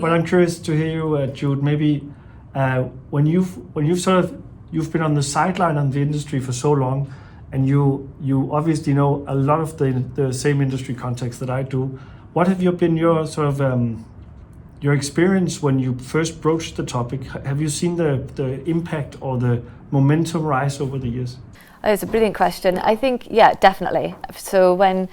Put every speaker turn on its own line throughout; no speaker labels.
But I'm curious to hear you, Jude. Maybe when you've been on the sideline on the industry for so long, and you obviously know a lot of the same industry context that I do. What have been your sort of your experience when you first broached the topic? Have you seen the impact or the momentum rise over the years?
It's a brilliant question. I think, yeah, definitely. So when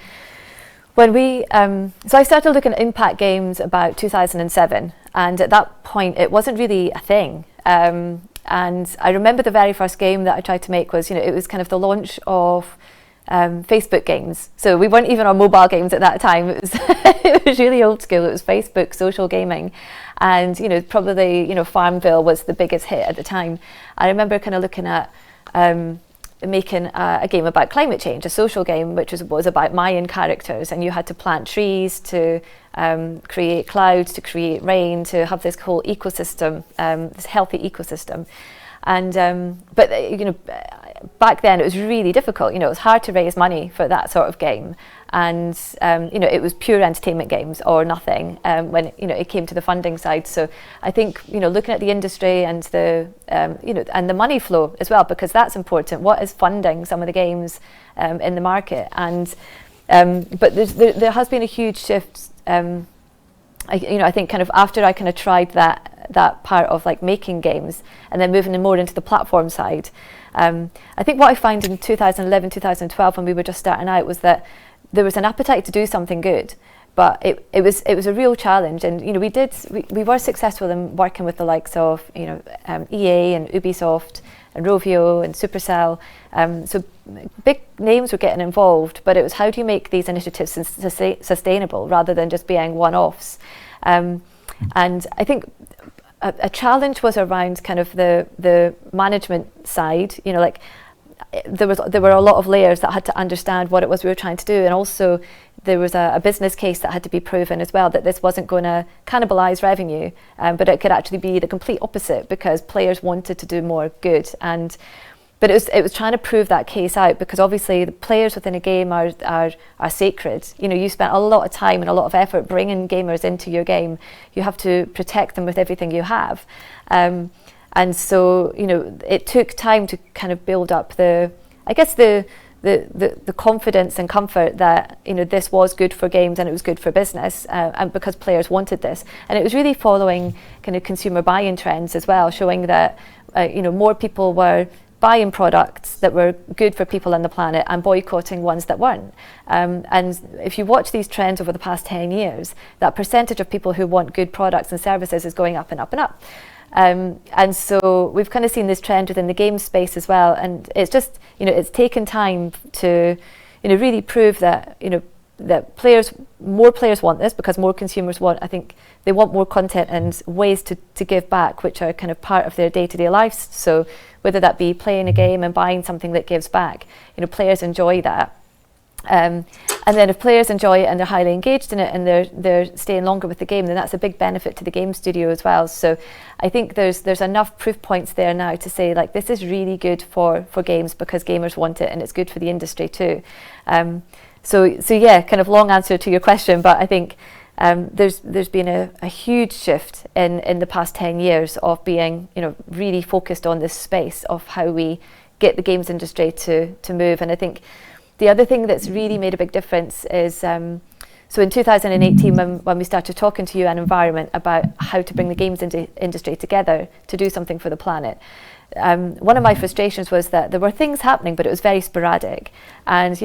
we, so I started looking at impact games about 2007, and at that point it wasn't really a thing. And I remember the very first game that I tried to make was, it was kind of the launch of Facebook games. So we weren't even on mobile games at that time. It was it was really old school. It was Facebook social gaming, and probably Farmville was the biggest hit at the time. I remember kind of looking at making a game about climate change, a social game which was about Mayan characters, and you had to plant trees to create clouds, to create rain, to have this whole ecosystem, this healthy ecosystem. And but back then it was really difficult. It was hard to raise money for that sort of game, and it was pure entertainment games or nothing when it came to the funding side. So I think looking at the industry and the and the money flow as well, because that's important. What is funding some of the games in the market? And but there has been a huge shift. I think kind of after I kind of tried that part of like making games and then moving more into the platform side. I think what I found in 2011, 2012 when we were just starting out was that there was an appetite to do something good, but it was a real challenge. And we were successful in working with the likes of EA and Ubisoft and Rovio and Supercell. So big names were getting involved, but it was how do you make these initiatives sustainable rather than just being one-offs. And I think a challenge was around kind of the management side. There were a lot of layers that had to understand what it was we were trying to do, and also there was a business case that had to be proven as well, that this wasn't going to cannibalize revenue, but it could actually be the complete opposite because players wanted to do more good. But it was trying to prove that case out, because obviously the players within a game are sacred. You spent a lot of time and a lot of effort bringing gamers into your game. You have to protect them with everything you have. And so, it took time to kind of build up the confidence and comfort that, this was good for games and it was good for business, and because players wanted this. And it was really following kind of consumer buy-in trends as well, showing that, more people were buying products that were good for people on the planet and boycotting ones that weren't. And if you watch these trends over the past 10 years, that percentage of people who want good products and services is going up and up and up. And so we've kind of seen this trend within the game space as well. And it's just, it's taken time to, really prove that, that more players want this, because more consumers I think they want more content and ways to give back, which are kind of part of their day-to-day lives. So whether that be playing a game and buying something that gives back, players enjoy that. And then if players enjoy it and they're highly engaged in it and they're staying longer with the game, then that's a big benefit to the game studio as well. So I think there's enough proof points there now to say, like, this is really good for games because gamers want it, and it's good for the industry too. So yeah, kind of long answer to your question, but I think there's been a huge shift in the past 10 years of being really focused on this space of how we get the games industry to move. And I think the other thing that's really made a big difference is so in 2018 when we started talking to UN Environment about how to bring the games industry together to do something for the planet. One of my frustrations was that there were things happening, but it was very sporadic, and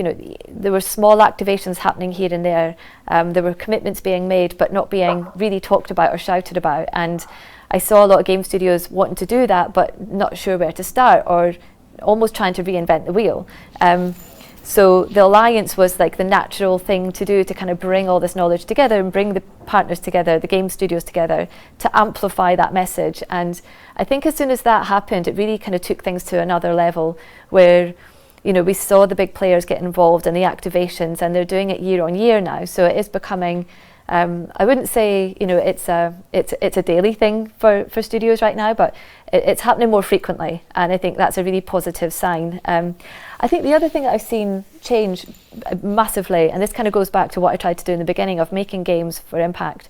there were small activations happening here and there. There were commitments being made, but not being really talked about or shouted about. And I saw a lot of game studios wanting to do that, but not sure where to start, or almost trying to reinvent the wheel. So the alliance was like the natural thing to do, to kind of bring all this knowledge together and bring the partners together, the game studios together, to amplify that message. And I think as soon as that happened, it really kind of took things to another level where, we saw the big players get involved in the activations, and they're doing it year on year now. So it is becoming, I wouldn't say, it's a daily thing for studios right now, but it's happening more frequently, and I think that's a really positive sign. I think the other thing that I've seen change massively, and this kind of goes back to what I tried to do in the beginning of making games for impact,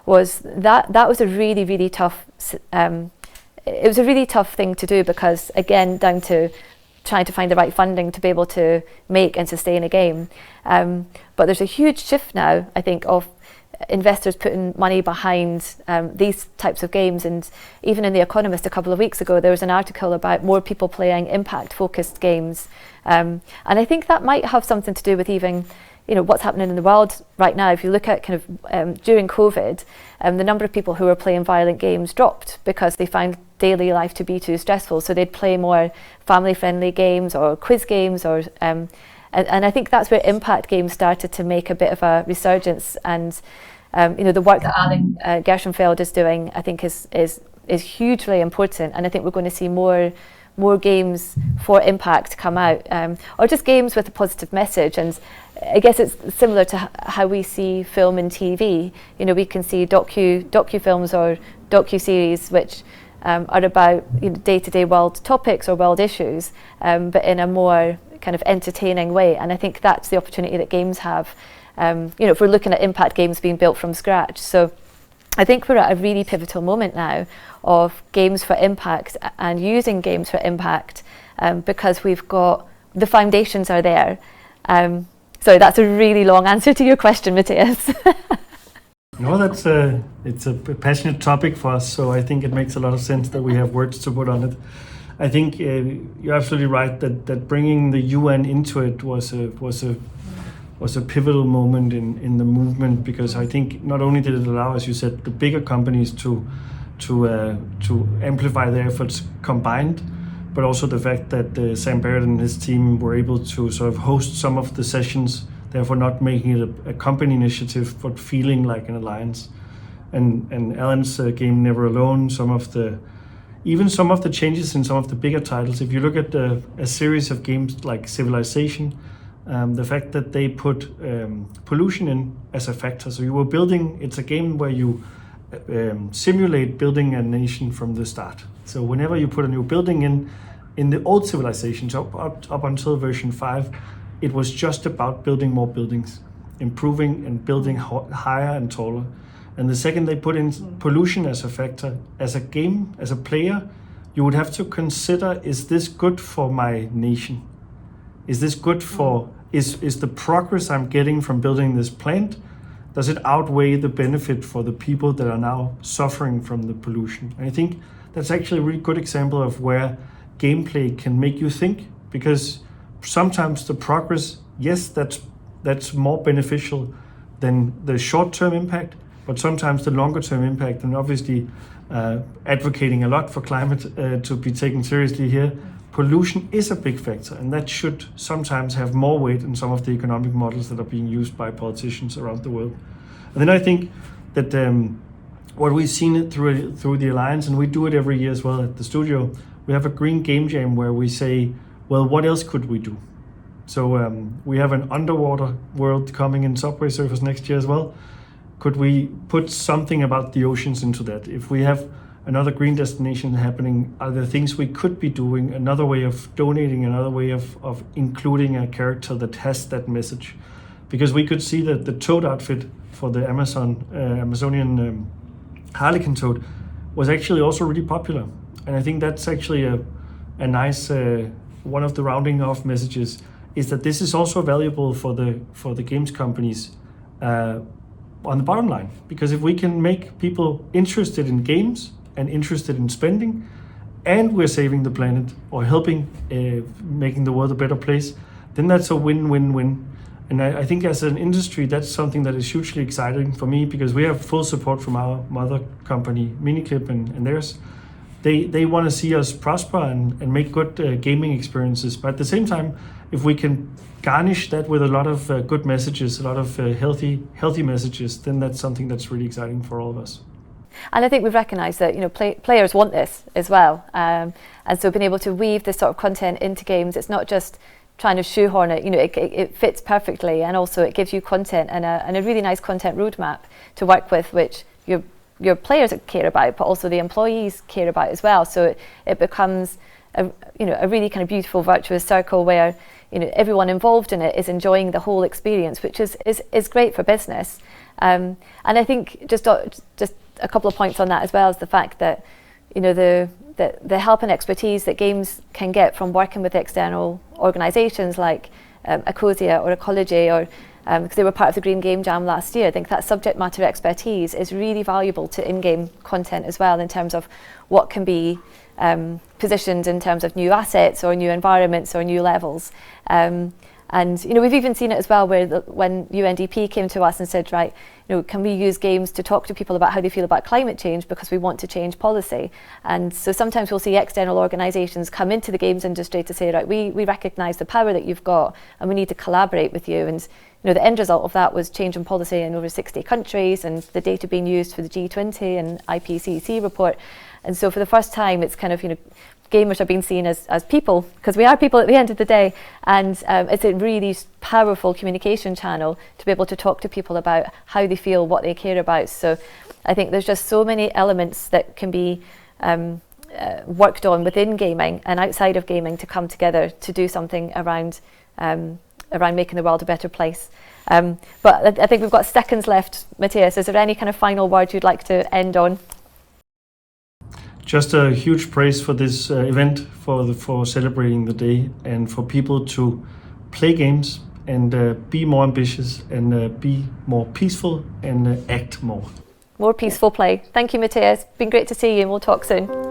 was that was a really, really tough. It was a really tough thing to do because, again, down to trying to find the right funding to be able to make and sustain a game. But there's a huge shift now, I think, of investors putting money behind these types of games. And even in The Economist a couple of weeks ago, there was an article about more people playing impact-focused games. And I think that might have something to do with even, what's happening in the world right now. If you look at kind of during COVID, the number of people who were playing violent games dropped because they found daily life to be too stressful. So they'd play more family-friendly games or quiz games, or and I think that's where impact games started to make a bit of a resurgence. And the work that Alan Gershenfeld is doing, I think, is hugely important. And I think we're going to see more games for impact come out, or just games with a positive message. And I guess it's similar to how we see film and TV. We can see docu-films or docu-series which are about day-to-day world topics or world issues, but in a more kind of entertaining way. And I think that's the opportunity that games have, if we're looking at impact games being built from scratch. So I think we're at a really pivotal moment now of games for impact and using games for impact, because we've got the foundations are there. Sorry, that's a really long answer to your question, Mathias.
No, it's a passionate topic for us, so I think it makes a lot of sense that we have words to put on it. I think you're absolutely right that bringing the UN into it was a pivotal moment in the movement, because I think not only did it allow, as you said, the bigger companies to amplify their efforts combined, but also the fact that Sam Barrett and his team were able to sort of host some of the sessions, therefore not making it a company initiative, but feeling like an alliance. And Alan's game Never Alone, some of the changes in some of the bigger titles. If you look at a series of games like Civilization, the fact that they put pollution in as a factor. So you were building, it's a game where you simulate building a nation from the start. So whenever you put a new building in the old Civilizations, up until version 5, it was just about building more buildings, improving and building higher and taller. And the second they put in pollution as a factor, as a game, as a player, you would have to consider, is this good for my nation? Is this good for, is the progress I'm getting from building this plant, does it outweigh the benefit for the people that are now suffering from the pollution? And I think that's actually a really good example of where gameplay can make you think, because sometimes the progress, yes, that's more beneficial than the short-term impact, but sometimes the longer-term impact, and obviously advocating a lot for climate to be taken seriously here, pollution is a big factor, and that should sometimes have more weight in some of the economic models that are being used by politicians around the world. And then I think that what we've seen it through the Alliance, and we do it every year as well at the studio, we have a green game jam where we say, well, what else could we do? So we have an underwater world coming in Subway Surfers next year as well. Could we put something about the oceans into that? If we have another green destination happening, are there things we could be doing, another way of donating, another way of including a character that has that message? Because we could see that the toad outfit for the Amazonian Harlequin toad was actually also really popular. And I think that's actually a nice, one of the rounding off messages is that this is also valuable for the games companies on the bottom line. Because if we can make people interested in games and interested in spending, and we're saving the planet or helping making the world a better place, then that's a win-win-win. And I think as an industry, that's something that is hugely exciting for me, because we have full support from our mother company, Miniclip, and theirs. They want to see us prosper and make good gaming experiences. But at the same time, if we can garnish that with a lot of good messages, a lot of healthy messages, then that's something that's really exciting for all of us.
And I think we've recognised that players want this as well, and so being able to weave this sort of content into games, it's not just trying to shoehorn it. It fits perfectly, and also it gives you content and a really nice content roadmap to work with, which your players care about, but also the employees care about as well. So it becomes a really kind of beautiful virtuous circle where everyone involved in it is enjoying the whole experience, which is great for business. And I think just a couple of points on that as well is the fact that, you know, the help and expertise that games can get from working with external organisations like Ecosia or Ecology, or because they were part of the Green Game Jam last year. I think that subject matter expertise is really valuable to in-game content as well, in terms of what can be positioned in terms of new assets or new environments or new levels. And you know, we've even seen it as well where when UNDP came to us and said, right, you know, can we use games to talk to people about how they feel about climate change because we want to change policy? And so sometimes we'll see external organisations come into the games industry to say, right, we recognise the power that you've got and we need to collaborate with you. And you know, the end result of that was change in policy in over 60 countries and the data being used for the G20 and IPCC report. And so for the first time, it's kind of, you know, gamers are being seen as people, because we are people at the end of the day, and it's a really powerful communication channel to be able to talk to people about how they feel, what they care about. So I think there's just so many elements that can be worked on within gaming and outside of gaming to come together to do something around making the world a better place. But I think we've got seconds left. Mathias, is there any kind of final word you'd like to end on?
Just a huge praise for this event, for celebrating the day, and for people to play games and be more ambitious and be more peaceful and act more.
More peaceful play. Thank you, Mathias. Been great to see you, and we'll talk soon.